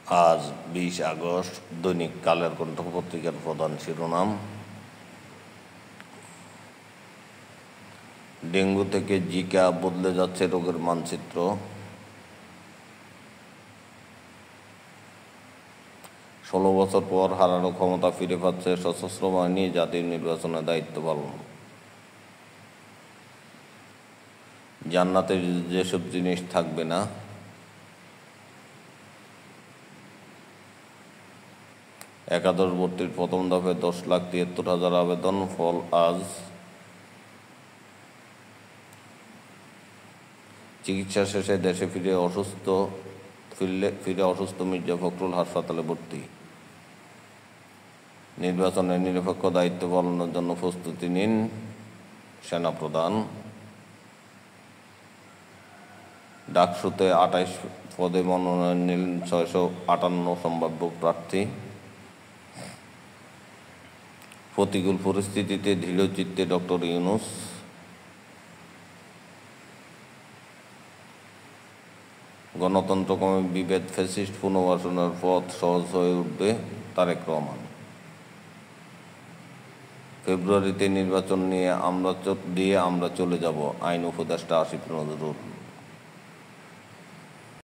আজ 20 আগস্ট। দৈনিক কালের কণ্ঠ পত্রিকার প্রধান শিরোনাম: ডেঙ্গু থেকে জিকা, বদলে যাচ্ছে রোগের মানচিত্র। 16 বছর পর হারানো ক্ষমতা ফিরে পাচ্ছে সশস্ত্র বাহিনী, জাতীয় নির্বাচনের দায়িত্ব পালন। জান্নাতে যেসব জিনিস থাকবে না। একাদশ ভর্তির প্রথম ধাপে 10,73,000 আবেদন, ফল আজ। চিকিৎসা শেষে দেশে ফিরে অসুস্থ মির্জা ফখরুল হাসপাতালে ভর্তি। নির্বাচনের নিরপেক্ষ দায়িত্ব পালনের জন্য প্রস্তুতি নিন সেনাপ্রধান। ডাকসুতে 28 পদে মনোনয়ন নিলেন 658 সম্ভাব্য প্রার্থী। প্রতিকূল পরিস্থিতিতে দৃঢ়চিত্তে ডক্টর ইউনূস। গণতন্ত্র কমে বিভেদ, ফ্যাসিস্ট পুনর্বাসনের পথ সহজ হয়ে উঠবে, তারেক রহমান। ফেব্রুয়ারিতে নির্বাচন দিয়ে আমরা চলে যাব, আইন উপদেষ্টা আসিফ নজরুল।